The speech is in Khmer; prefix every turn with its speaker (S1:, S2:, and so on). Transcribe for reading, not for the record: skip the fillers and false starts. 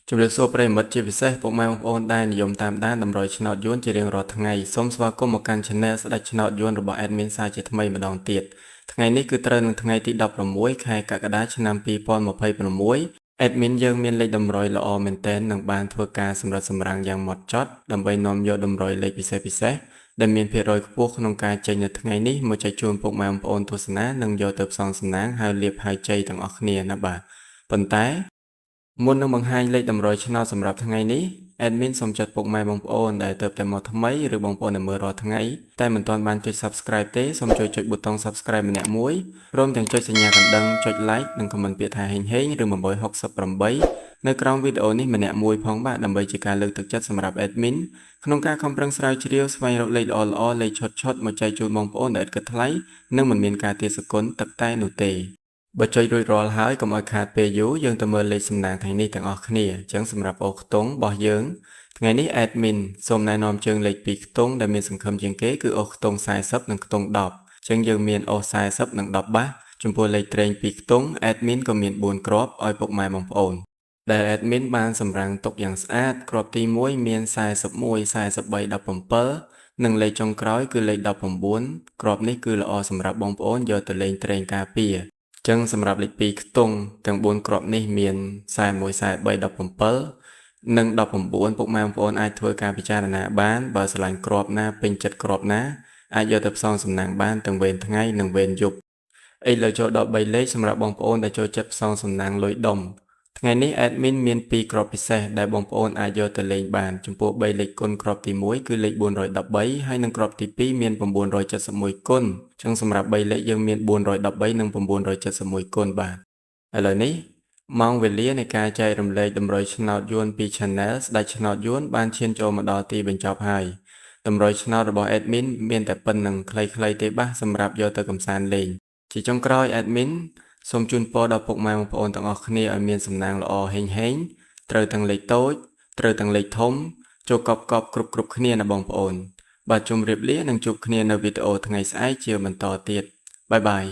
S1: ជំរាបសួរប្រិយមិត្តជាពិសេសពុកម៉ែបងប្អូនដែលនិយមតាមដានតម្រុយឆ្នោតយួនជារៀងរាល់ថ្ងៃសូមស្វាគមន៍មកកាន់ Channel ស្ដេចឆ្នោតយួនរបស់ Admin សាជាថ្មីម្ដងទៀតថ្ងៃនេះគឺត្រូវនឹងថ្ងៃទី16ខែកក្កដាឆ្នាំ2026 Admin យើងមានលេខតម្រុយល្អមែនទែននិងបានធ្វើការសម្រិតសម្រាំងយ៉ាងម៉ត់ចត់ដើម្បីនាំយកតម្រុយលេខពិសេសដែលមានភាគរយខ្ពស់ក្នុងការចេញនៅថ្ងៃនេះមកចែកជូនពុកម៉ែបងប្អូនទស្សនានិងយកទៅផ្សងសំណាងហើយលាភហើយជ័យទាំងអស់គ្នាណាបាទប៉ុន្តែមុននឹងបង្ហាញលេខតម្រុយឆ្នោតសម្រាប់ថ្ងៃនេះ Admin សូមចាត់ពុកម៉ែបងប្អូនដែលទើបតែមកថ្មីឬបងប្អូនដែលមើលរាល់ថ្ងៃតែមិនទាន់បានចុច Subscribe ទេសូមជួយចុចប៊ូតុង Subscribe ម្នាក់មួយព្រមទាំងចុចសញ្ញាកណ្ដឹងចុច Like និង Comment ពាក្យថាហេងឬ868នៅក្រោមវីដេអូនេះម្នាក់មួយផងបាទដើម្បីជាការលើកទឹកចិត្តសម្រាប់ Admin ក្នុងការខំប្រឹងស្រាវជ្រាវស្វែងរកលេខល្អៗលេខឆុតៗមកចែកជូនបងប្អូនដែលឥតគិតថ្លៃនិងមិនមានការទារសគុណទឹកតែនោះទេបើចុចរួចរាល់ហើយកុំឲ្យខាតពេលយូរយើងទៅមើលលេខសំណាងថ្ងៃនេះទាំងអស់គ្នាអញ្ចឹងសម្រាប់អូខ្ទង់របស់យើងថ្ងៃនេះ Admin សូមណែនាំជើងលេខ2ខ្ទង់ដែលមានសង្ឃឹមជាងគេគឺអូខ្ទង់40និងខ្ទង់10អញ្ចឹងយើងមានអូ40និង10បាសចំពោះលេខត្រេង2ខ្ទង់ Admin ក៏មាន4គ្រាប់ឲ្យពុកម៉ែបងប្អូនដែល Admin បានសម្រាំងទុកយ៉ាងស្អាតគ្រាប់ទី1មាន41 43 17និងលេខចុងក្រោយគឺលេខ19គ្រាប់នេះគឺល្អសម្រាប់បងប្អូនយកទៅលេងត្រេងការពារចឹងសម្រាប់លេខ2ខ្ទង់ទាំង4គ្រាប់នេះមាន41 43 17និង19ពុកម៉ែបងប្អូនអាចធ្វើការពិចារណាបានបើស្រឡាញ់គ្រាប់ណាពេញចិត្តគ្រាប់ណាអាចយកទៅផ្សងសំណាងបានទាំងវេនថ្ងៃនិងវេនយប់ឥឡូវចូលដល់3លេខសម្រាប់បងប្អូនដែលចូលចិត្តផ្សងសំណាងលុយដុំថ្ងៃនេះ Admin មាន2គ្រាប់ពិសេសដែលបងប្អូនអាចយកទៅលេងបានចំពោះ3លេខគុណគ្រាប់ទី1គឺលេខ413ហើយនិងគ្រាប់ទី2មាន971គុណចឹងសម្រាប់3លេខយើងមាន413និង971គុណបាទឥឡូវនេះម៉ោងវេលានៃការចែករំលែកតម្រុយឆ្នោតយួនពី Channel ស្ដេចឆ្នោតយួនបានឈានចូលមកដល់ទីបញ្ចប់ហើយតម្រុយឆ្នោតរបស់ Admin មានតែប៉ុណ្្នឹងខ្លីៗទេបាទសម្រាប់យកទៅកំសាន្តលេងជាចុងក្រោយ Admin សូមជូនពរដល់ពុកម៉ែបងប្អូនទាំងអស់គ្នាឲ្យមានសំណាងល្អហេងត្រូវទាំងលេខតូចត្រូវទាំងលេខធំចូលកប់គ្រប់គ្នាណាបងប្អូនបាទជម្រាបលានិងជួបគ្នានៅវីដេអូថ្ងៃស្អែកជាបន្តទៀតបាយបាយ